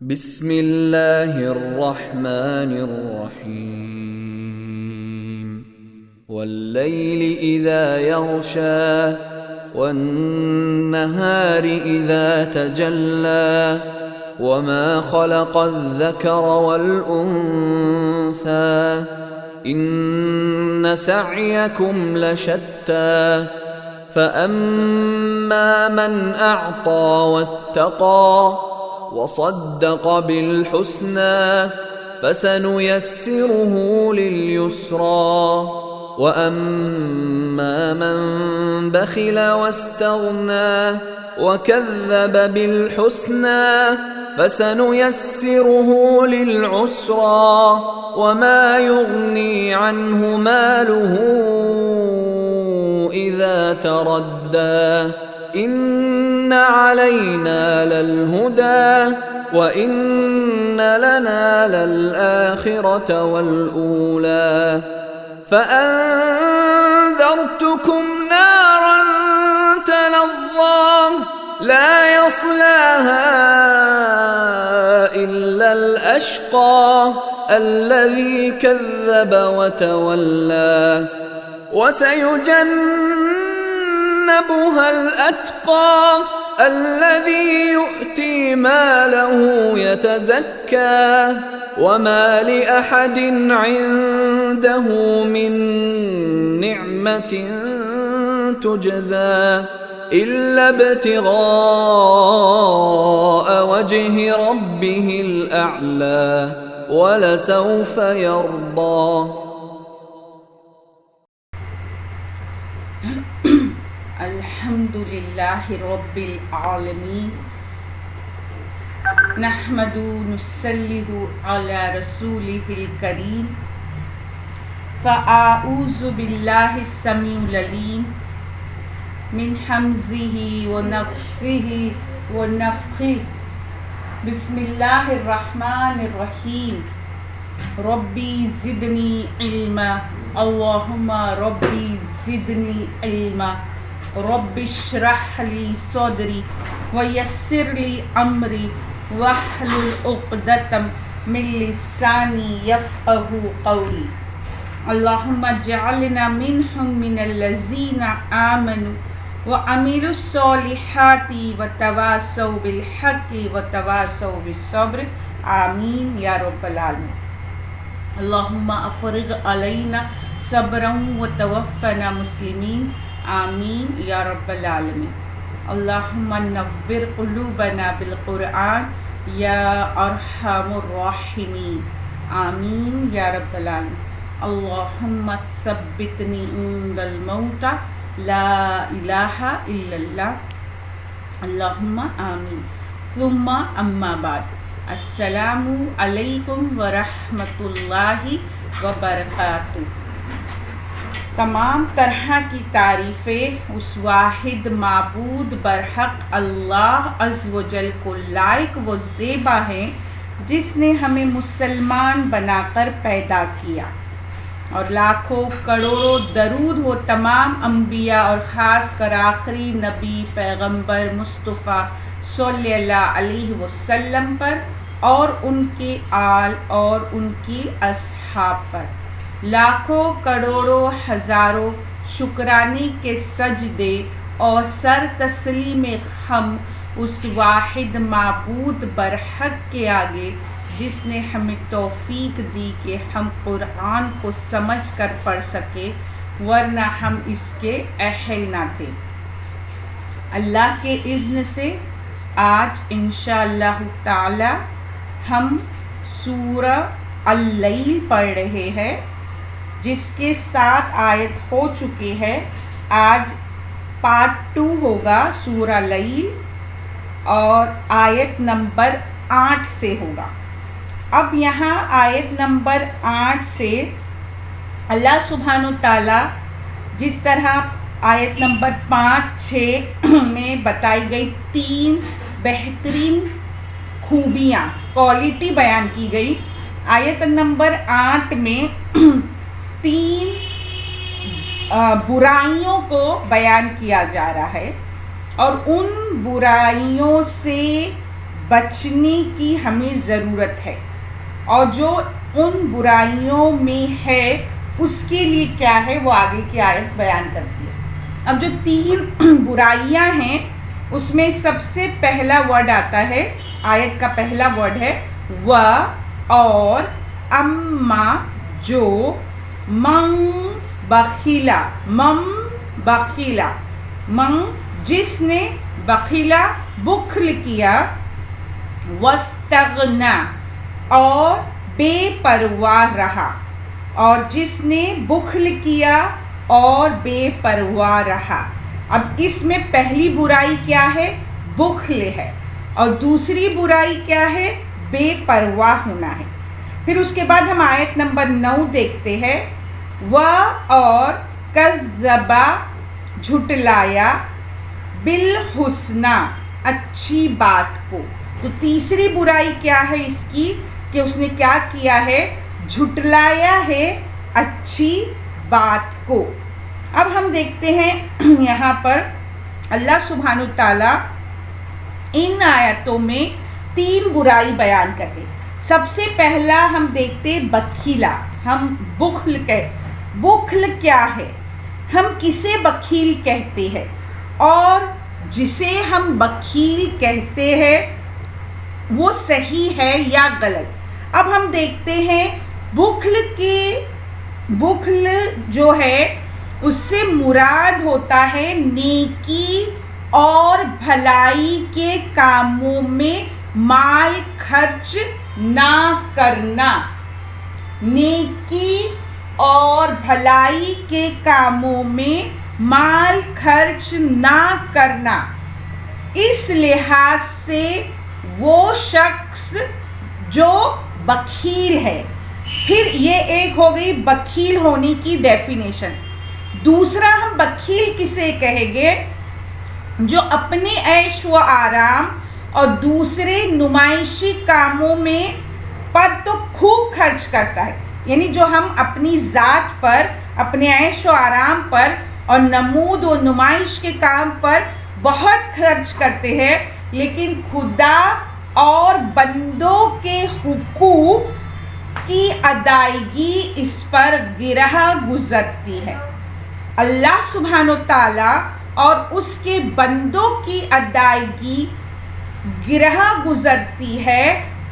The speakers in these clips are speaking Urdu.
بسم اللہ الرحمن الرحیم واللیل اذا یغشا والنہار اذا تجلا وما خلق الذکر والانثى ان سعیکم لشتی فأما من اعطى واتقى وصدق بالحسنى فسنيسره لليسرى وأما من بخل واستغنى وكذب بالحسنى فسنيسره للعسرى وما يغني عنه ماله إذا تردى إن علينا للهدى وإن لنا للآخرة والأولى فأنذرتكم نارا تلظى لا يصلاها إلا الأشقى الذي كذب وتولى وسيجنبها الأتقى الذي يؤتي ماله يتزكى وما لأحد عنده من نعمة تجزى إلا ابتغاء وجه ربه الأعلى ولسوف يرضى. الحمدللہ رب العالمین نحمد نصلی علی رسولہ الکریم فاعوذ باللہ السمیع العلیم من حمزہ ونفخہ ونفخہ بسم اللہ الرحمن الرحیم ربی زدنی علما اللہم ربی زدنی علما رب اشرح لی صدری ویسر لی امری واحلل عقدۃ من لسانی یفقهوا قولی اللہم اجعلنا منہم من الذین آمنوا وعملوا الصالحات وتواصوا بالحق وتواصوا بالصبر آمین یا رب العالمین. اللہم افرغ علینا صبرا وتوفنا مسلمین آمین یا رب العالمین. اللہم نور قلوبنا بالقرآن یا ارحم الراحمین آمین یا رب العالمین. اللہم ثبتنی عند الموت لا الہ الا اللہ اللہم آمین. ثم اما بعد السلام علیکم ورحمۃ اللہ وبرکاتہ. تمام طرح کی تعریفیں اس واحد معبود برحق اللہ عز و جل کو لائق و زیبا ہیں جس نے ہمیں مسلمان بنا کر پیدا کیا، اور لاکھوں کروڑوں درود ہو تمام انبیاء اور خاص کر آخری نبی پیغمبر مصطفیٰ صلی اللہ علیہ وسلم پر اور ان کے آل اور ان کی اصحاب پر. لاکھوں کروڑوں ہزاروں شکرانے کے سجدے اور سر تسلیم خم اس واحد معبود برحق کے آگے جس نے ہمیں توفیق دی کہ ہم قرآن کو سمجھ کر پڑھ سکے، ورنہ ہم اس کے اہل نہ تھے. اللہ کے اذن سے آج انشاءاللہ تعالی ہم سورہ اللیل پڑھ رہے ہیں جس کے 7 آیت ہو چکے ہیں. آج پارٹ 2 ہوگا سورہ لیل اور آیت نمبر 8 سے ہوگا. اب یہاں آیت نمبر 8 سے اللہ سبحانہ تعالیٰ جس طرح آیت نمبر 5, 6 میں بتائی گئی 3 بہترین خوبیاں کوالٹی بیان کی گئی، آیت نمبر 8 میں 3 برائیوں کو بیان کیا جا رہا ہے، اور ان برائیوں سے بچنے کی ہمیں ضرورت ہے، اور جو ان برائیوں میں ہے اس کے لیے کیا ہے وہ آگے کی آیت بیان کرتی ہے۔ اب جو 3 برائیاں ہیں اس میں سب سے پہلا ورڈ آتا ہے، آیت کا پہلا ورڈ ہے و، اور اما جو، من بخیلا، من جس نے، بخیلا بخل کیا، واستغنا اور بے پرواہ رہا، اور جس نے بخل کیا اور بے پرواہ رہا۔ اب اس میں پہلی برائی کیا ہے؟ بخل ہے، اور دوسری برائی کیا ہے؟ بے پرواہ ہونا ہے۔ پھر اس کے بعد ہم آیت نمبر 9 دیکھتے ہیں، و اور کذبا جھٹلایا، بالحسنی اچھی بات کو۔ تو تیسری برائی کیا ہے اس کی کہ اس نے کیا کیا ہے؟ جھٹلایا ہے اچھی بات کو۔ اب ہم دیکھتے ہیں یہاں پر اللہ سبحانہ وتعالی ان آیتوں میں 3 برائی بیان کرتے۔ سب سے پہلا ہم دیکھتے بخیلا، ہم بخل کیا ہے؟ ہم کسے بخیل کہتے ہیں، اور جسے ہم بخیل کہتے ہیں وہ صحیح ہے یا غلط۔ اب ہم دیکھتے ہیں بخل جو ہے اس سے مراد ہوتا ہے نیکی اور بھلائی کے کاموں میں مال خرچ نہ کرنا، نیکی اور بھلائی کے کاموں میں مال خرچ نہ کرنا۔ اس لحاظ سے وہ شخص جو بخیل ہے۔ پھر یہ ایک ہو گئی بخیل ہونے کی ڈیفینیشن۔ دوسرا ہم بخیل کسے کہیں گے؟ جو اپنے عیش و آرام اور دوسرے نمائشی کاموں میں پر تو خوب خرچ کرتا ہے، یعنی جو ہم اپنی ذات پر، اپنے عیش و آرام پر اور نمود و نمائش کے کام پر بہت خرچ کرتے ہیں، لیکن خدا اور بندوں کے حقوق کی ادائیگی اس پر گرہ گزرتی ہے۔ اللہ سبحانہ وتعالی اور اس کے بندوں کی ادائیگی گرہ گزرتی ہے،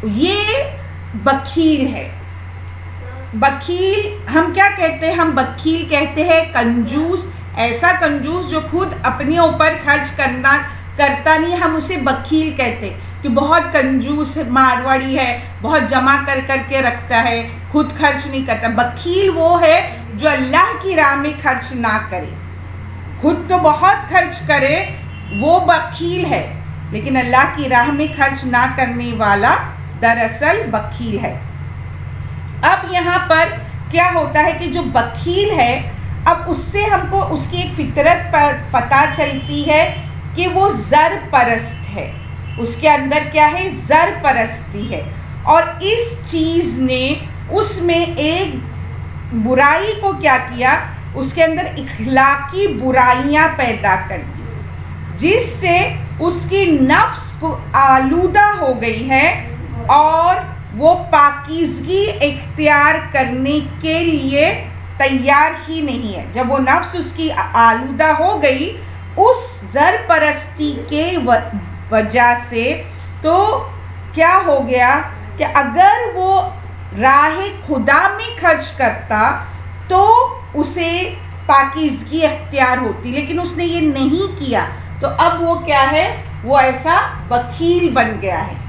یہ بخیل ہے۔ بخیل ہم کیا کہتے ہیں؟ ہم بخیل کہتے ہیں کنجوس، ایسا کنجوس جو خود اپنے اوپر خرچ کرتا نہیں، ہم اسے بخیل کہتے کہ بہت کنجوس مارواڑی ہے، بہت جمع کر کے رکھتا ہے، خود خرچ نہیں کرتا۔ بخیل وہ ہے جو اللہ کی راہ میں خرچ نہ کرے، خود تو بہت خرچ کرے، وہ بخیل ہے، لیکن اللہ کی راہ میں خرچ نہ کرنے والا دراصل بخیل ہے۔ اب یہاں پر کیا ہوتا ہے کہ جو بخیل ہے، اب اس سے ہم کو اس کی ایک فطرت پر پتہ چلتی ہے کہ وہ زر پرست ہے، اس کے اندر کیا ہے؟ زر پرستی ہے، اور اس چیز نے اس میں ایک برائی کو کیا کیا؟ اس کے اندر اخلاقی برائیاں پیدا کر دی، جس سے اس کی نفس کو آلودہ ہو گئی ہے، اور وہ پاکیزگی اختیار کرنے کے لیے تیار ہی نہیں ہے۔ جب وہ نفس اس کی آلودہ ہو گئی اس زر پرستی کے وجہ سے، تو کیا ہو گیا کہ اگر وہ راہ خدا میں خرچ کرتا تو اسے پاکیزگی اختیار ہوتی، لیکن اس نے یہ نہیں کیا، تو اب وہ کیا ہے؟ وہ ایسا بخیل بن گیا ہے۔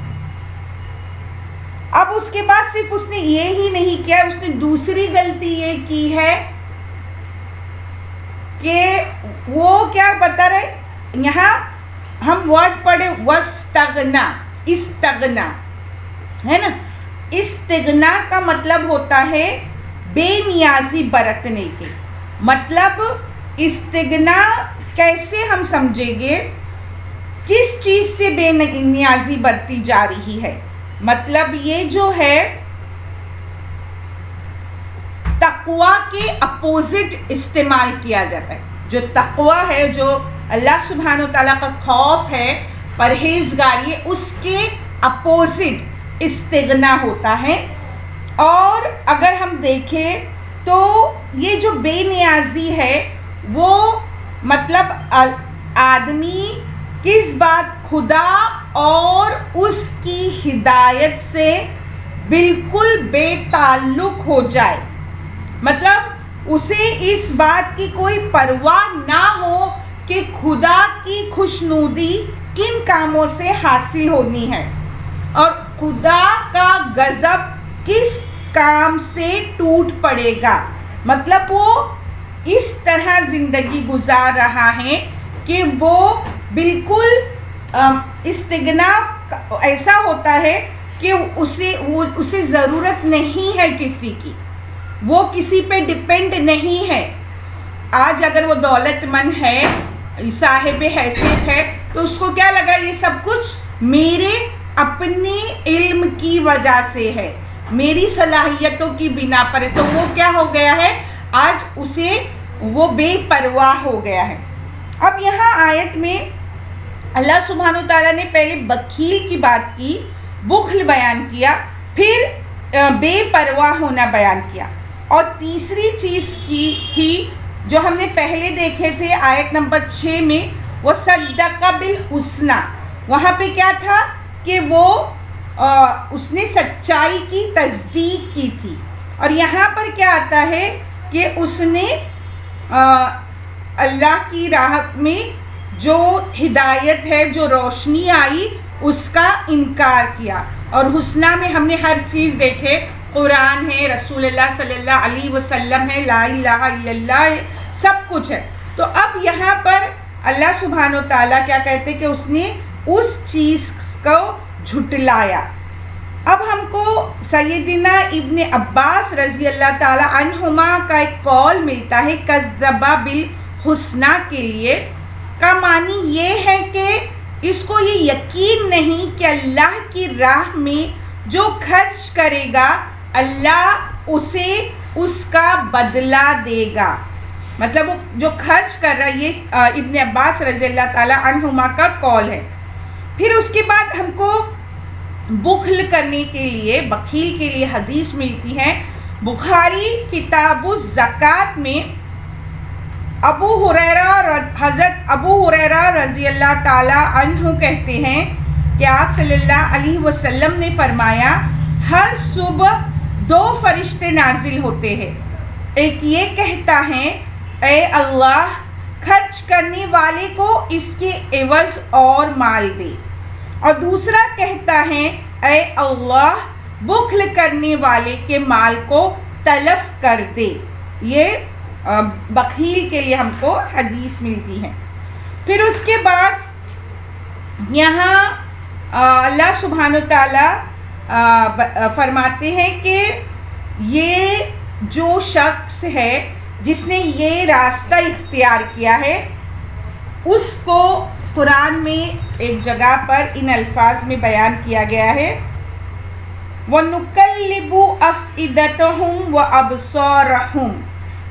اب اس کے بعد صرف اس نے یہ ہی نہیں کیا، اس نے دوسری غلطی یہ کی ہے کہ وہ کیا بتا رہے، یہاں ہم ورڈ پڑھے واستغنا، استغنا ہے نا، استغنا کا مطلب ہوتا ہے بے نیازی برتنے کے۔ مطلب استغنا کیسے ہم سمجھیں گے؟ کس چیز سے بے نیازی برتی جا رہی ہے؟ مطلب یہ جو ہے تقوی کے اپوزٹ استعمال کیا جاتا ہے۔ جو تقوی ہے، جو اللہ سبحانہ وتعالیٰ کا خوف ہے، پرہیزگاری ہے، اس کے اپوزٹ استغنا ہوتا ہے. اور اگر ہم دیکھیں تو یہ جو بے نیازی ہے وہ مطلب آدمی کس بات خدا اور اس کی ہدایت سے بالکل بے تعلق ہو جائے. مطلب اسے اس بات کی کوئی پرواہ نہ ہو کہ خدا کی خوشنودی کن کاموں سے حاصل ہونی ہے اور خدا کا غضب کس کام سے ٹوٹ پڑے گا. مطلب وہ اس طرح زندگی گزار رہا ہے کہ وہ بالکل استغنا ایسا ہوتا ہے کہ اسے ضرورت نہیں ہے کسی کی, وہ کسی پہ ڈپینڈ نہیں ہے. آج اگر وہ دولت مند ہے, صاحب حیثیت ہے, تو اس کو کیا لگ رہا ہے یہ سب کچھ میرے اپنے علم کی وجہ سے ہے, میری صلاحیتوں کی بنا پر ہے. تو وہ کیا ہو گیا ہے, آج اسے وہ بے پرواہ ہو گیا ہے. اب یہاں آیت میں اللہ سبحانہ وتعالیٰ نے پہلے بخیل کی بات کی, بخل بیان کیا, پھر بے پرواہ ہونا بیان کیا. اور تیسری چیز کی تھی جو ہم نے پہلے دیکھے تھے آیت نمبر 6 میں, وہ صدق بالحسنی. وہاں پہ کیا تھا کہ وہ اس نے سچائی کی تصدیق کی تھی. اور یہاں پر کیا آتا ہے کہ اس نے اللہ کی راہ میں جو ہدایت ہے, جو روشنی آئی, اس کا انکار کیا. اور حسنہ میں ہم نے ہر چیز دیکھے, قرآن ہے, رسول اللہ صلی اللہ علیہ وسلم ہے, لا الہ الا اللہ ہے, سب کچھ ہے. تو اب یہاں پر اللہ سبحانہ و تعالیٰ کیا کہتے کہ اس نے اس چیز کو جھٹلایا. اب ہم کو سیدنا ابن عباس رضی اللہ تعالیٰ عنہما کا ایک قول ملتا ہے کذب بالحسنی کے لیے, کا معنی یہ ہے کہ اس کو یہ یقین نہیں کہ اللہ کی راہ میں جو خرچ کرے گا اللہ اسے اس کا بدلہ دے گا. مطلب وہ جو خرچ کر رہا ہے, یہ ابن عباس رضی اللہ تعالیٰ عنہما کا قول ہے. پھر اس کے بعد ہم کو بخل کرنے کے لیے, بخیل کے لیے حدیث ملتی ہے. بخاری کتاب الزکوٰۃ میں حضرت ابو ہریرہ رضی اللہ تعالیٰ عنہ کہتے ہیں کہ آپ صلی اللہ علیہ وسلم نے فرمایا, ہر صبح 2 فرشتے نازل ہوتے ہیں. ایک یہ کہتا ہے اے اللہ خرچ کرنے والے کو اس کے عوض اور مال دے, اور دوسرا کہتا ہے اے اللہ بخل کرنے والے کے مال کو تلف کر دے. یہ بخیل کے لیے ہم کو حدیث ملتی ہے. پھر اس کے بعد یہاں اللہ سبحانہ تعالیٰ فرماتے ہیں کہ یہ جو شخص ہے جس نے یہ راستہ اختیار کیا ہے, اس کو قرآن میں ایک جگہ پر ان الفاظ میں بیان کیا گیا ہے, وَنُقَلِّبُ أَفْئِدَتَهُمْ وَأَبْصَارَهُمْ,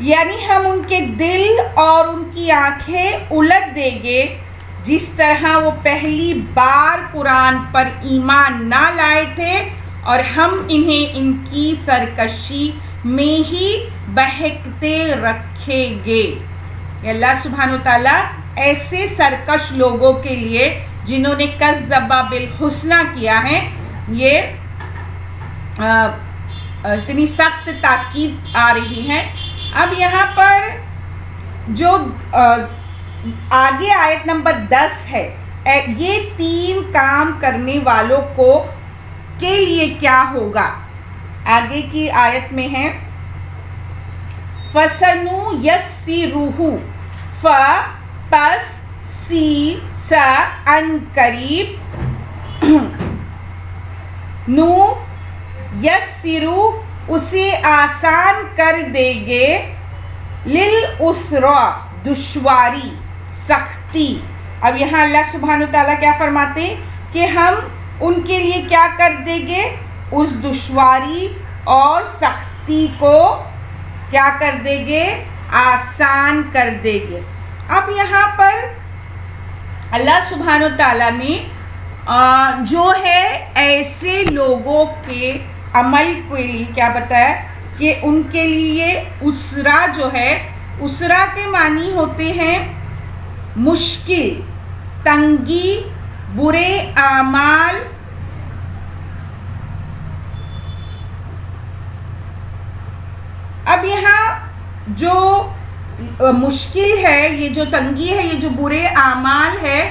یعنی ہم ان کے دل اور ان کی آنکھیں الٹ دیں گے جس طرح وہ پہلی بار قرآن پر ایمان نہ لائے تھے, اور ہم انہیں ان کی سرکشی میں ہی بہکتے رکھیں گے. اللہ سبحانہ وتعالیٰ ایسے سرکش لوگوں کے لیے جنہوں نے کذب بالحسنی کیا ہے, یہ اتنی سخت تاکید آ رہی ہے. اب یہاں پر جو آگے آیت نمبر 10 ہے, یہ 3 کام کرنے والوں کو کے لیے کیا ہوگا. آگے کی آیت میں ہے فَسَنُيَسِّرُهُ, پس سی سا ان قریب, نو یسرو اسے آسان کر دے گے, للعسرا دشواری سختی. اب یہاں اللہ سبحانہ وتعالیٰ کیا فرماتے کہ ہم ان کے لیے کیا کر دیں گے, اس دشواری اور سختی کو کیا کر دیں گے, آسان کر دیں گے. اب یہاں پر اللہ سبحانہ وتعالیٰ نے جو ہے ایسے لوگوں کے عمل کے لیے کیا بتایا کہ ان کے لیے اسرا جو ہے، اسرا کے معنی ہوتے ہیں مشکل، تنگی، برے اعمال، اب یہاں جو مشکل ہے، یہ جو تنگی ہے، یہ جو برے اعمال ہے،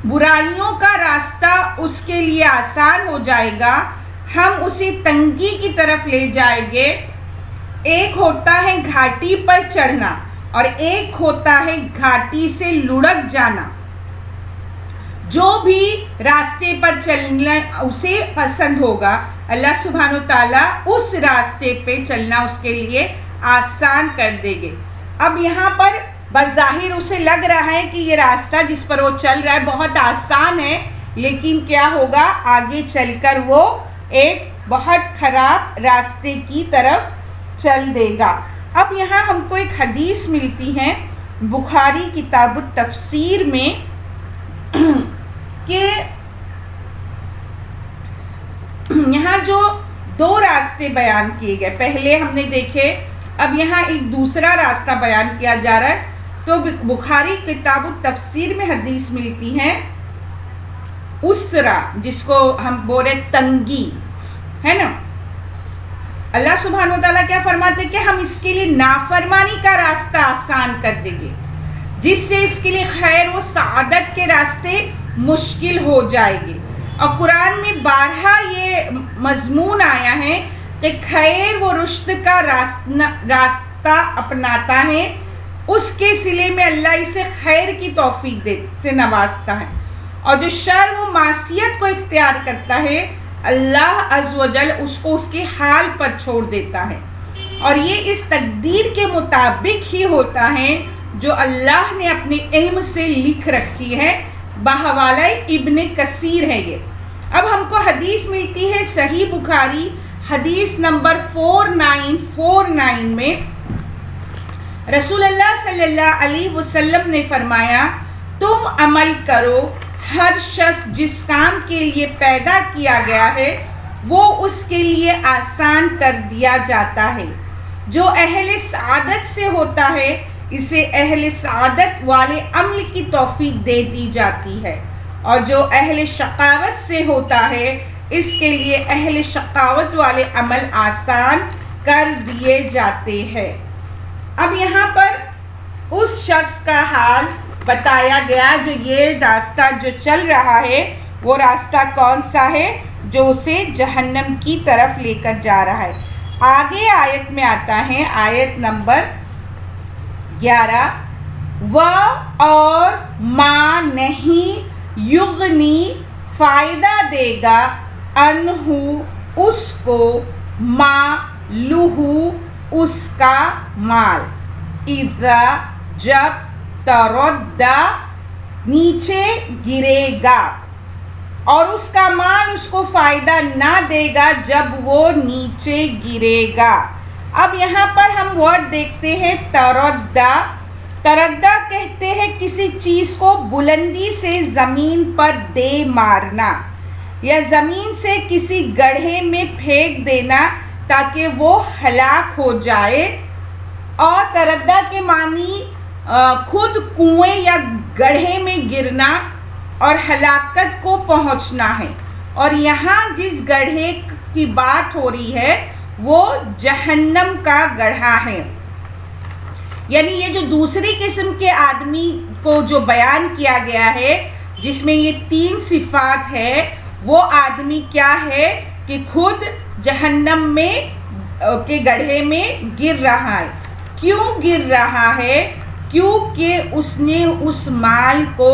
برائیوں کا راستہ اس کے لیے آسان ہو جائے گا، ہم اسے تنگی کی طرف لے جائیں گے۔ ایک ہوتا ہے گھاٹی پر چڑھنا اور ایک ہوتا ہے گھاٹی سے لڑک جانا۔ جو بھی راستے پر چلنا اسے پسند ہوگا، اللہ سبحانہ وتعالیٰ اس راستے پہ چلنا اس کے لیے آسان کر دے گے۔ اب یہاں پر بظاہر اسے لگ رہا ہے کہ یہ راستہ جس پر وہ چل رہا ہے بہت آسان ہے، لیکن کیا ہوگا، آگے چل کر وہ ایک بہت خراب راستے کی طرف چل دے گا۔ اب یہاں ہم کو ایک حدیث ملتی ہے بخاری کتاب التفسیر میں کہ یہاں جو دو راستے بیان کیے گئے، پہلے ہم نے دیکھے، اب یہاں ایک دوسرا راستہ بیان کیا جا رہا ہے۔ تو بخاری کتاب التفسیر میں حدیث ملتی ہے اسرا، جس کو ہم بولے تنگی، ہے نا۔ اللہ سبحانہ وتعالیٰ کیا فرماتے کہ ہم اس کے لیے نافرمانی کا راستہ آسان کر دیں گے، جس سے اس کے لیے خیر و سعادت کے راستے مشکل ہو جائے گی۔ اور قرآن میں بارہا یہ مضمون آیا ہے کہ خیر و رشد کا راستہ اپناتا ہے، اس کے صلے میں اللہ اسے خیر کی توفیق سے نوازتا ہے، اور جو شر و معصیت کو اختیار کرتا ہے اللہ عز و جل اس کو اس کے حال پر چھوڑ دیتا ہے، اور یہ اس تقدیر کے مطابق ہی ہوتا ہے جو اللہ نے اپنے علم سے لکھ رکھی ہے۔ بحوالہ ابن کثیر ہے یہ۔ اب ہم کو حدیث ملتی ہے صحیح بخاری حدیث نمبر 4949 میں رسول اللہ صلی اللہ علیہ وسلم نے فرمایا، تم عمل کرو، ہر شخص جس کام کے لیے پیدا کیا گیا ہے وہ اس کے لیے آسان کر دیا جاتا ہے۔ جو اہل سعادت سے ہوتا ہے اسے اہل سعادت والے عمل کی توفیق دے دی جاتی ہے، اور جو اہل شقاوت سے ہوتا ہے اس کے لیے اہل شقاوت والے عمل آسان کر دیے جاتے ہیں۔ اب یہاں پر اس شخص کا حال بتایا گیا جو یہ راستہ جو چل رہا ہے، وہ راستہ کون سا ہے جو اسے جہنم کی طرف لے کر جا رہا ہے۔ آگے آیت میں آتا ہے آیت نمبر 11، و اور ما نہیں یغنی فائدہ دے گا انہو اس کو، ما لہو اس کا مال، اذا جب تردہ نیچے گرے گا، اور اس کا مال اس کو فائدہ نہ دے گا جب وہ نیچے گرے گا۔ اب یہاں پر ہم ورڈ دیکھتے ہیں تردہ۔ تردہ کہتے ہیں کسی چیز کو بلندی سے زمین پر دے مارنا، یا زمین سے کسی گڑھے میں پھینک دینا تاکہ وہ ہلاک ہو جائے۔ اور تردہ کے معنی خود کنویں یا گڑھے میں گرنا اور ہلاکت کو پہنچنا ہے، اور یہاں جس گڑھے کی بات ہو رہی ہے وہ جہنم کا گڑھا ہے۔ یعنی یہ جو دوسری قسم کے آدمی کو جو بیان کیا گیا ہے جس میں یہ 3 صفات ہے، وہ آدمی کیا ہے کہ خود جہنم میں کے گڑھے میں گر رہا ہے۔ کیوں گر رہا ہے؟ کیونکہ اس نے اس مال کو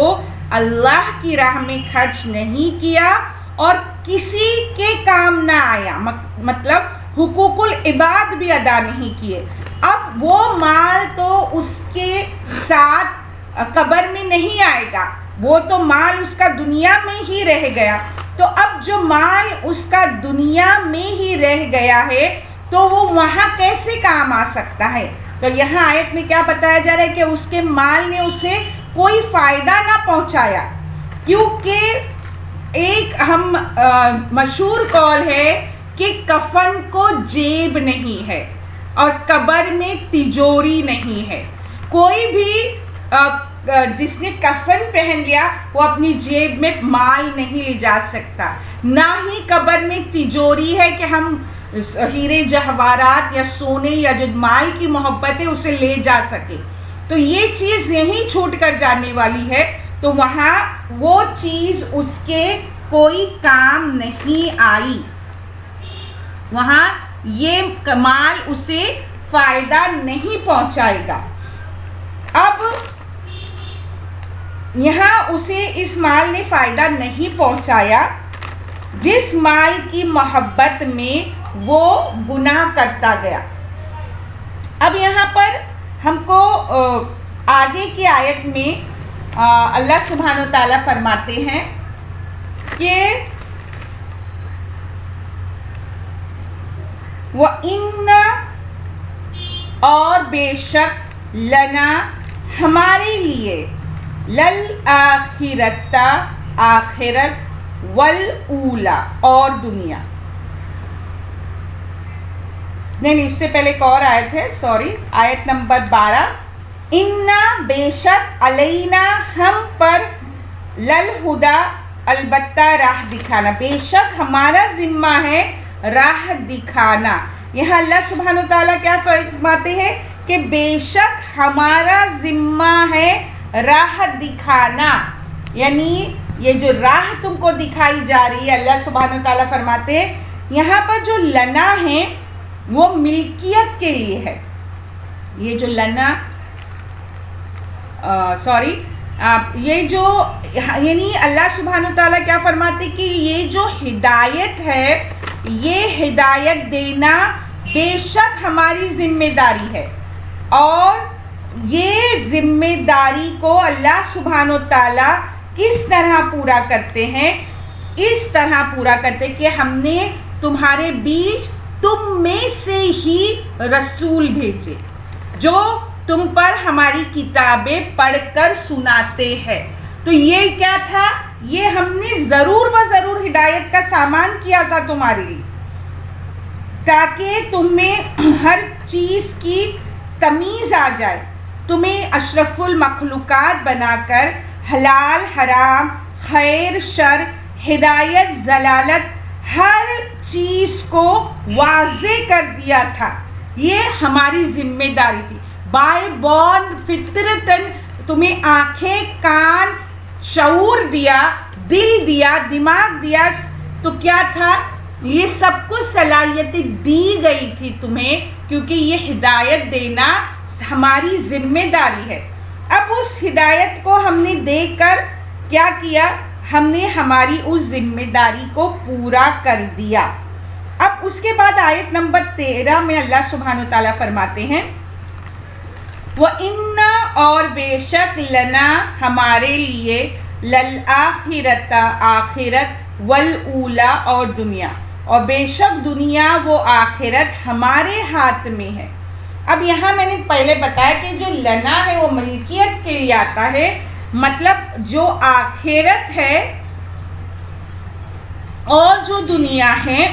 اللہ کی راہ میں خرچ نہیں کیا اور کسی کے کام نہ آیا، مطلب حقوق العباد بھی ادا نہیں کیے۔ اب وہ مال تو اس کے ساتھ قبر میں نہیں آئے گا، وہ تو مال اس کا دنیا میں ہی رہ گیا۔ تو اب جو مال اس کا دنیا میں ہی رہ گیا ہے تو وہ وہاں کیسے کام آ سکتا ہے؟ تو یہاں آیت میں کیا بتایا جا رہا ہے کہ اس کے مال نے اسے کوئی فائدہ نہ پہنچایا۔ کیونکہ ایک ہم مشہور قول ہے کہ کفن کو جیب نہیں ہے اور قبر میں تجوری نہیں ہے. کوئی بھی جس نے کفن پہن لیا وہ اپنی جیب میں مال نہیں لے جا سکتا. نہ ہی قبر میں تجوری ہے کہ ہم ہیرے جواہرات یا سونے یا جو مال کی محبت ہے اسے لے جا سکے. تو یہ چیز یہیں چھوٹ کر جانے والی ہے. تو وہاں وہ چیز اس کے کوئی کام نہیں آئی. وہاں یہ کمال اسے فائدہ نہیں پہنچائے گا. اب یہاں اسے اس مال نے فائدہ نہیں پہنچایا جس مال کی محبت میں وہ گناہ کرتا گیا. اب یہاں پر ہم کو آگے کی آیت میں اللہ سبحانہ و تعالیٰ فرماتے ہیں کہ وَإِنَّ اور بے شک لنا ہمارے لیے للآخرت آخرت والأولا اور دنیا. نہیں اس سے پہلے ایک اور آیت ہے, سوری, آیت نمبر 12. اِنَّا بے شک علینا ہم پر للہدا البتہ راہ دکھانا, بے شک ہمارا ذمہ ہے راہ دکھانا. یہاں اللہ سبحانہ و تعالیٰ کیا فرماتے ہیں کہ بے شک ہمارا ذمہ ہے راہ دکھانا. یعنی یہ جو راہ تم کو دکھائی جا رہی ہے, اللہ سبحانہ و تعالیٰ فرماتے ہیں یہاں پر جو لنا ہے وہ ملکیت کے لیے ہے. یہ جو لنا یہ جو یعنی اللہ سبحانہ و تعالیٰ کیا فرماتے کہ یہ جو ہدایت ہے یہ ہدایت دینا بے شک ہماری ذمہ داری ہے. اور یہ ذمہ داری کو اللہ سبحانہ و تعالیٰ کس طرح پورا کرتے ہیں؟ اس طرح پورا کرتے کہ ہم نے تمہارے بیچ تم میں سے ہی رسول بھیجے جو تم پر ہماری کتابیں پڑھ کر سناتے ہیں. تو یہ کیا تھا؟ یہ ہم نے ضرور بضرور ہدایت کا سامان کیا تھا تمہارے لیے تاکہ تمہیں ہر چیز کی تمیز آ جائے, تمہیں اشرف المخلوقات بنا کر حلال حرام, خیر شر, ہدایت ضلالت ہر چیز کو واضح کر دیا تھا. یہ ہماری ذمہ داری تھی. بائی بورن فطرتاً تمہیں آنکھیں, کان, شعور دیا, دل دیا, دماغ دیا. تو کیا تھا؟ یہ سب کچھ صلاحیتیں دی گئی تھی تمہیں کیونکہ یہ ہدایت دینا ہماری ذمہ داری ہے. اب اس ہدایت کو ہم نے دیکھ کر کیا کیا؟ ہم نے ہماری اس ذمہ داری کو پورا کر دیا. اب اس کے بعد آیت نمبر 13 میں اللہ سبحانہ و تعالیٰ فرماتے ہیں وَإِنَّا اور بے شک لنا ہمارے لیے للآخرت آخرت والأولا اور دنیا, اور بے شک دنیا وہ آخرت ہمارے ہاتھ میں ہے. اب یہاں میں نے پہلے بتایا کہ جو لنا ہے وہ ملکیت کے لیے آتا ہے, مطلب جو آخرت ہے اور جو دنیا ہے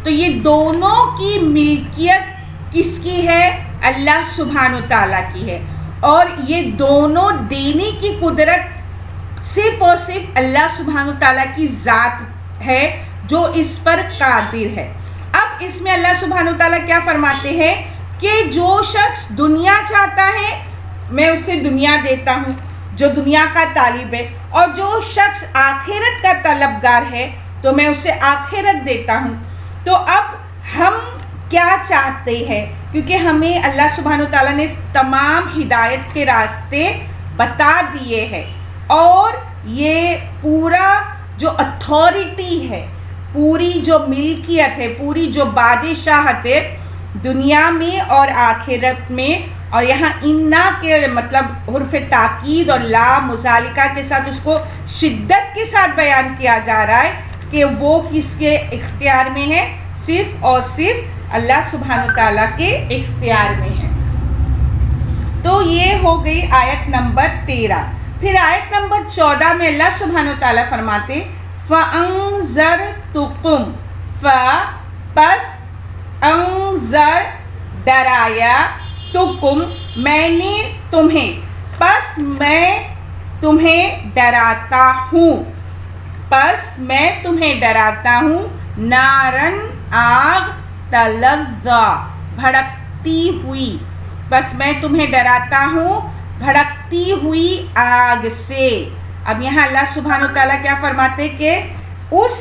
تو یہ دونوں کی ملکیت کس کی ہے؟ اللہ سبحانہ و تعالیٰ کی ہے. اور یہ دونوں دینے کی قدرت صرف اور صرف اللہ سبحانہ و تعالیٰ کی ذات ہے جو اس پر قادر ہے. اب اس میں اللہ سبحانہ و تعالیٰ کیا فرماتے ہیں کہ جو شخص دنیا چاہتا ہے میں اسے دنیا دیتا ہوں جو دنیا کا طالب ہے, اور جو شخص آخرت کا طلبگار ہے تو میں اسے آخرت دیتا ہوں. تو اب ہم کیا چاہتے ہیں؟ کیونکہ ہمیں اللہ سبحانہ و تعالیٰ نے تمام ہدایت کے راستے بتا دیے ہیں, اور یہ پورا جو اتھارٹی ہے, پوری جو ملکیت ہے, پوری جو بادشاہت ہے دنیا میں اور آخرت میں. اور یہاں انا کے مطلب حرف تاکید اور لا مزالکہ کے ساتھ اس کو شدت کے ساتھ بیان کیا جا رہا ہے کہ وہ کس کے اختیار میں ہے؟ صرف اور صرف اللہ سبحانہ تعالیٰ کے اختیار میں ہے. تو یہ ہو گئی آیت نمبر 13. پھر آیت نمبر 14 میں اللہ سبحانہ و تعالیٰ فرماتے فَأَنذَرْتُكُمْ پس انذر ڈرایا تکم میں نے تمہیں پس میں تمہیں ڈراتا ہوں نارن آگ تلظا بھڑکتی ہوئی بس میں تمہیں ڈراتا ہوں بھڑکتی ہوئی آگ سے. اب یہاں اللہ سبحانہ و تعالیٰ کیا فرماتے کہ اس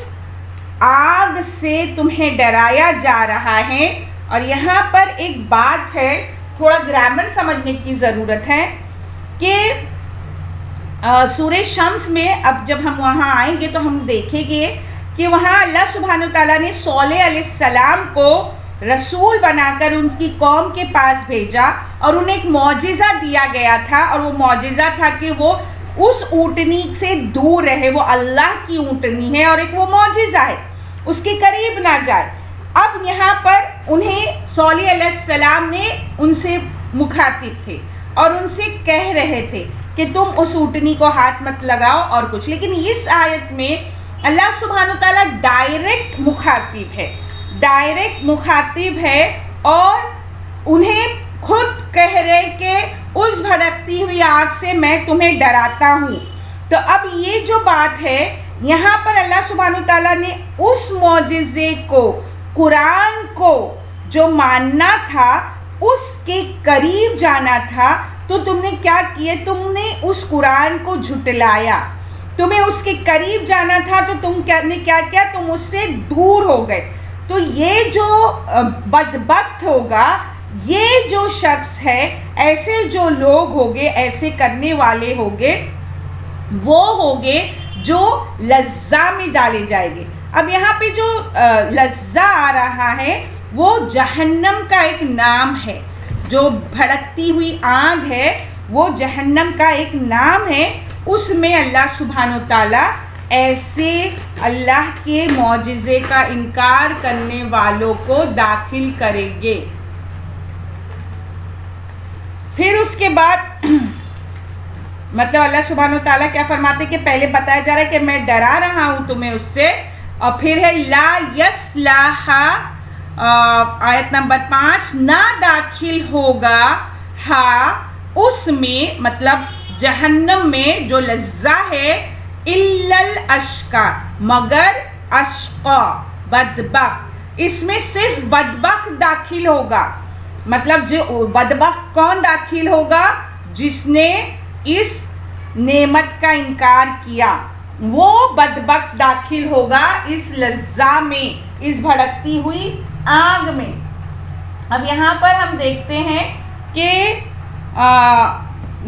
آگ سے تمہیں ڈرایا جا رہا ہے. اور یہاں پر ایک بات ہے, تھوڑا گرامر سمجھنے کی ضرورت ہے کہ سورہ شمس میں اب جب ہم وہاں آئیں گے تو ہم دیکھیں گے کہ وہاں اللہ سبحانہ وتعالیٰ نے صالح علیہ السلام کو رسول بنا کر ان کی قوم کے پاس بھیجا اور انہیں ایک معجزہ دیا گیا تھا, اور وہ معجزہ تھا کہ وہ اس اونٹنی سے دور رہے. وہ اللہ کی اونٹنی ہے اور ایک وہ معجزہ ہے, اس کے قریب نہ جائے. اب یہاں پر انہیں صالح علیہ السلام نے ان سے مخاطب تھے اور ان سے کہہ رہے تھے کہ تم اس اونٹنی کو ہاتھ مت لگاؤ اور کچھ. لیکن اس آیت میں اللہ سبحانہ تعالیٰ ڈائریکٹ مخاطب ہے اور انہیں خود کہہ رہے کہ اس بھڑکتی ہوئی آگ سے میں تمہیں ڈراتا ہوں. تو اب یہ جو بات ہے یہاں پر اللہ سبحانہ تعالیٰ نے اس معجزے کو, قرآن کو جو ماننا تھا, اس کے قریب جانا تھا, تو تم نے کیا کیا؟ تم نے اس قرآن کو جھٹلایا. تمہیں اس کے قریب جانا تھا تو تم نے کیا کیا؟ تم اس سے دور ہو گئے. تو یہ جو بدبخت ہوگا, یہ جو شخص ہے, ایسے جو لوگ ہوگے, ایسے کرنے والے ہوگے, وہ ہوگے جو لظہ میں ڈالے جائیں گے. اب یہاں پہ جو لظہ آ رہا ہے وہ جہنم کا ایک نام ہے. جو بھڑکتی ہوئی آگ ہے وہ جہنم کا ایک نام ہے. اس میں اللہ سبحانہ تعالیٰ ایسے اللہ کے معجزے کا انکار کرنے والوں کو داخل کریں گے. پھر اس کے بعد مطلب اللہ سبحانہ تعالیٰ کیا فرماتے کہ پہلے بتایا جا رہا ہے کہ میں ڈرا رہا ہوں تمہیں اس سے, اور پھر ہے لا یصلاھا آیت نمبر 5 نہ داخل ہوگا اس میں, مطلب جہنم میں جو لظہ ہے, الا الاشقا مگر اشقا بدبخت. اس میں صرف بدبخت داخل ہوگا. مطلب جو بدبخت کون داخل ہوگا؟ جس نے اس نعمت کا انکار کیا, وہ بدبخت داخل ہوگا اس لظہ میں, اس بھڑکتی ہوئی آگ میں. اب یہاں پر ہم دیکھتے ہیں کہ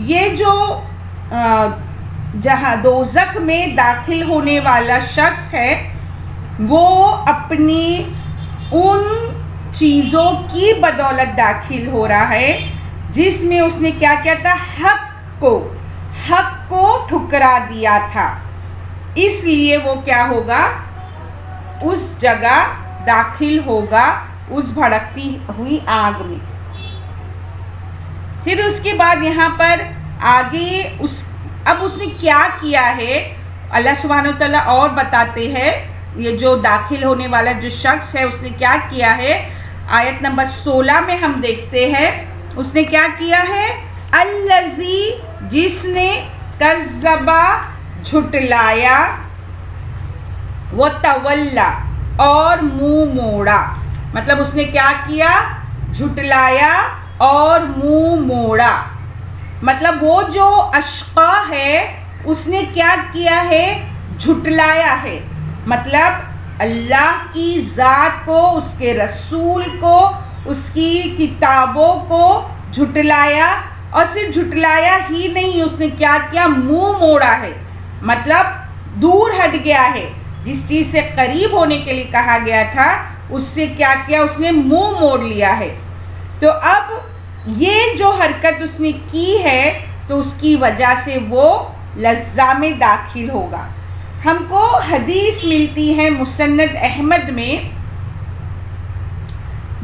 یہ جو جہاں دوزخ میں داخل ہونے والا شخص ہے وہ اپنی ان چیزوں کی بدولت داخل ہو رہا ہے جس میں اس نے کیا کیا تھا؟ حق کو ٹھکرا دیا تھا. اس لیے وہ کیا ہوگا؟ اس جگہ داخل ہوگا اس بھڑکتی ہوئی آگ میں. پھر اس کے بعد یہاں پر آگے اب اس نے کیا کیا ہے اللہ سبحانہ وتعالیٰ اور بتاتے ہیں. یہ جو داخل ہونے والا جو شخص ہے اس نے کیا کیا ہے, آیت نمبر 16 میں ہم دیکھتے ہیں اس نے کیا کیا ہے. الذی جس نے کذبا جھٹلایا, وہ تولا اور منہ موڑا. مطلب اس نے کیا کیا؟ جھٹلایا اور منہ موڑا. مطلب وہ جو اشقا ہے اس نے کیا کیا ہے؟ جھٹلایا ہے. مطلب اللہ کی ذات کو, اس کے رسول کو, اس کی کتابوں کو جھٹلایا. اور صرف جھٹلایا ہی نہیں, اس نے کیا کیا؟ منہ موڑا ہے. مطلب دور ہٹ گیا ہے. جس چیز سے قریب ہونے کے لیے کہا گیا تھا اس سے کیا کیا؟ اس نے منہ موڑ لیا ہے. تو اب یہ جو حرکت اس نے کی ہے تو اس کی وجہ سے وہ لظہ میں داخل ہوگا. ہم کو حدیث ملتی ہے مسند احمد میں,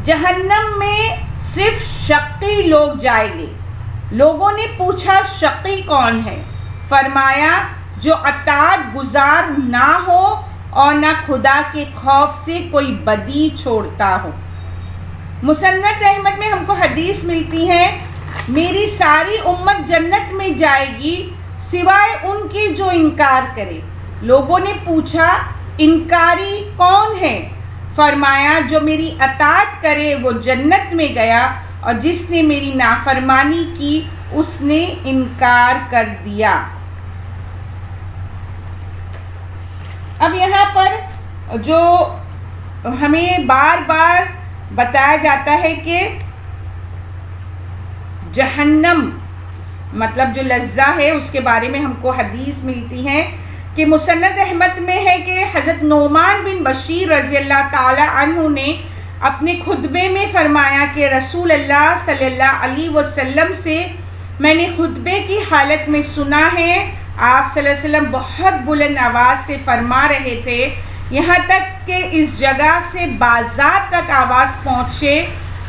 جہنم میں صرف شقی لوگ جائیں گے. لوگوں نے پوچھا شقی کون ہے؟ فرمایا جو اطاعت گزار نہ ہو اور نہ خدا کے خوف سے کوئی بدی چھوڑتا ہو۔ مسند احمد میں ہم کو حدیث ملتی ہے، میری ساری امت جنت میں جائے گی سوائے ان کے جو انکار کرے۔ لوگوں نے پوچھا انکاری کون ہے؟ فرمایا جو میری اطاعت کرے وہ جنت میں گیا اور جس نے میری نافرمانی کی اس نے انکار کر دیا۔ اب یہاں پر جو ہمیں بار بار بتایا جاتا ہے کہ جہنم مطلب جو لظہ ہے اس کے بارے میں ہم کو حدیث ملتی ہے کہ مسند احمد میں ہے کہ حضرت نعمان بن بشیر رضی اللہ تعالی عنہ نے اپنے خطبے میں فرمایا کہ رسول اللہ صلی اللہ علیہ وسلم سے میں نے خطبے کی حالت میں سنا ہے، آپ صلی اللہ علیہ وسلم بہت بلند آواز سے فرما رہے تھے، یہاں تک کہ اس جگہ سے بازار تک آواز پہنچے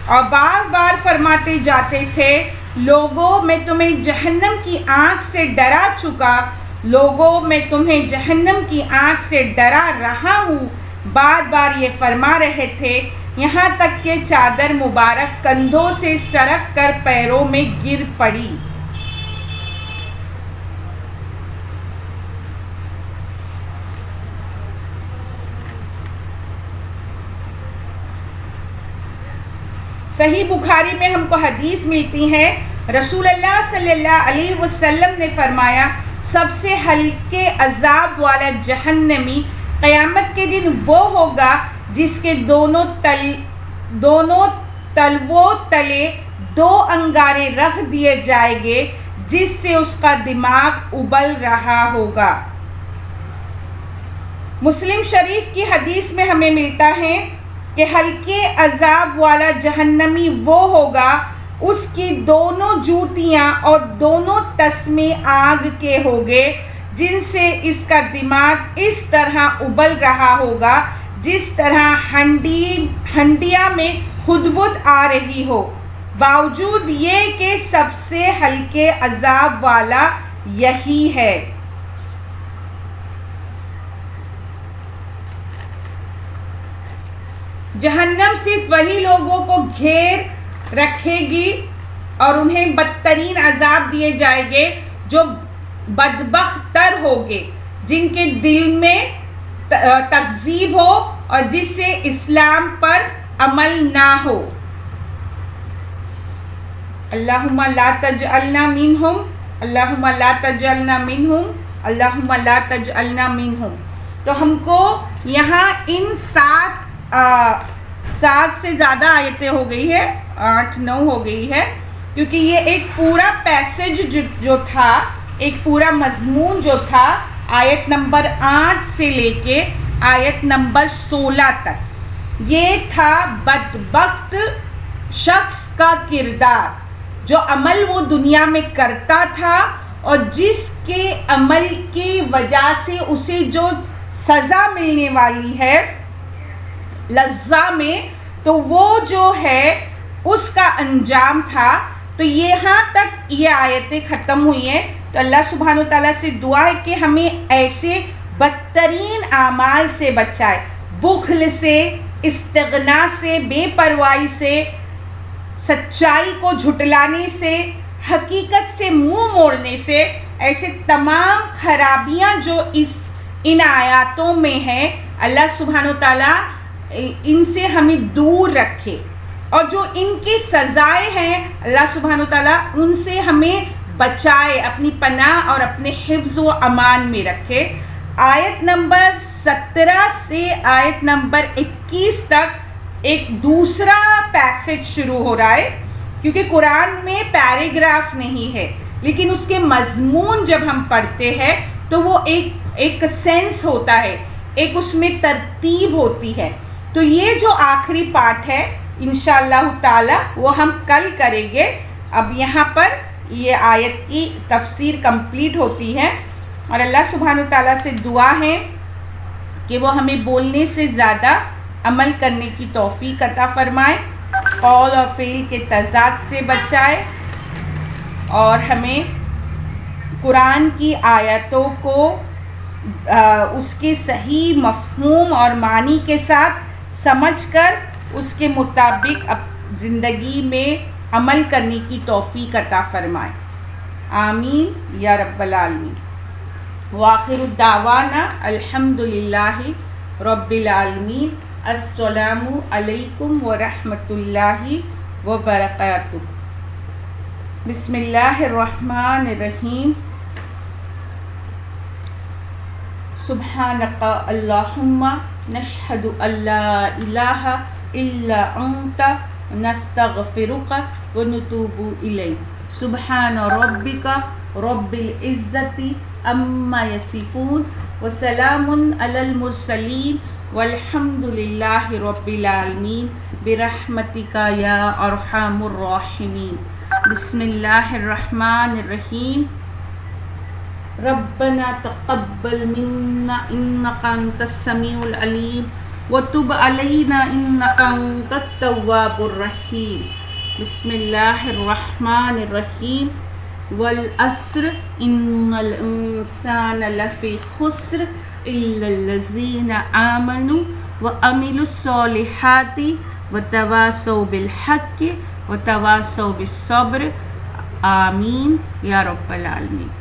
اور بار بار فرماتے جاتے تھے، لوگوں میں تمہیں جہنم کی آنکھ سے ڈرا چکا، لوگوں میں تمہیں جہنم کی آنکھ سے ڈرا رہا ہوں، بار بار یہ فرما رہے تھے یہاں تک کہ چادر مبارک کندھوں سے سرک کر پیروں میں گر پڑی۔ صحیح بخاری میں ہم کو حدیث ملتی ہے، رسول اللہ صلی اللہ علیہ وسلم نے فرمایا سب سے ہلکے عذاب والا جہنمی قیامت کے دن وہ ہوگا جس کے دونوں تلووں تلے دو انگارے رکھ دیے جائیں گے جس سے اس کا دماغ ابل رہا ہوگا۔ مسلم شریف کی حدیث میں ہمیں ملتا ہے کہ ہلکے عذاب والا جہنمی وہ ہوگا اس کی دونوں جوتیاں اور دونوں تسمے آگ کے ہوگے جن سے اس کا دماغ اس طرح ابل رہا ہوگا جس طرح ہنڈیا میں خدبد آ رہی ہو، باوجود یہ کہ سب سے ہلکے عذاب والا یہی ہے۔ جہنم صرف وہی لوگوں کو گھیر رکھے گی اور انہیں بدترین عذاب دیے جائیں گے جو بدبخت تر ہوگے، جن کے دل میں تکذیب ہو اور جس سے اسلام پر عمل نہ ہو۔ اللہم لا تجعلنا منہم، اللہم لا تجعلنا منہم، اللہم لا تجعلنا منہم۔ تو ہم کو یہاں ان سات سے زیادہ آیتیں ہو گئی ہے، 8-9 ہو گئی ہے، کیونکہ یہ ایک پورا پیسج جو تھا، ایک پورا مضمون جو تھا آیت نمبر 8 سے لے کے آیت نمبر 16 تک، یہ تھا بدبخت شخص کا کردار، جو عمل وہ دنیا میں کرتا تھا اور جس کے عمل کی وجہ سے اسے جو سزا ملنے والی ہے لظہ میں، تو وہ جو ہے اس کا انجام تھا۔ تو یہاں تک یہ آیتیں ختم ہوئی ہیں۔ تو اللہ سبحانہ و تعالیٰ سے دعا ہے کہ ہمیں ایسے بدترین اعمال سے بچائے، بخل سے، استغنا سے، بے پرواہی سے، سچائی کو جھٹلانے سے، حقیقت سے منہ موڑنے سے، ایسے تمام خرابیاں جو ان آیاتوں میں ہیں، اللہ سبحانہ و تعالیٰ ان سے ہمیں دور رکھے، اور جو ان کی سزائیں ہیں اللہ سبحانہ و تعالیٰ ان سے ہمیں بچائے، اپنی پناہ اور اپنے حفظ و امان میں رکھے۔ آیت نمبر 17 سے آیت نمبر 21 تک ایک دوسرا پیسج شروع ہو رہا ہے، کیونکہ قرآن میں پیراگراف نہیں ہے، لیکن اس کے مضمون جب ہم پڑھتے ہیں تو وہ ایک سینس ہوتا ہے، ایک اس میں ترتیب ہوتی ہے۔ تو یہ جو آخری پارٹ ہے انشاءاللہ تعالی وہ ہم کل کریں گے۔ اب یہاں پر یہ آیت کی تفسیر کمپلیٹ ہوتی ہے، اور اللہ سبحانہ تعالیٰ سے دعا ہے کہ وہ ہمیں بولنے سے زیادہ عمل کرنے کی توفیق عطا فرمائے، قول اور فعل کے تضاد سے بچائے، اور ہمیں قرآن کی آیتوں کو اس کے صحیح مفہوم اور معنی کے ساتھ سمجھ کر اس کے مطابق زندگی میں عمل کرنے کی توفیق عطا فرمائے. آمین یا رب العالمین. وآخر الدعوانا الحمدللہ رب العالمین. السلام علیکم ورحمۃ اللہ وبرکاتہ. بسم اللہ الرحمن الرحیم. سبحانک اللہم نشہد ان لا الہ الا انت نستغفرک ونتوب الیک. سبحان ربک رب العزت عما یصفون وسلام علی المرسلین والحمد للہ رب العالمین برحمتک یا ارحم الراحمین. بسم اللہ الرحمن الرحیم. ربنا تقبل منا انک انت السمیع العلیم وتب علینا انک انت التواب الرحیم. بسم اللہ الرحمن الرحیم. والعصر ان الانسان لفی خسر الا الذین آمنوا وعملوا الصالحات وتواصوا بالحق وتواصوا بالصبر. آمین یا رب العالمین.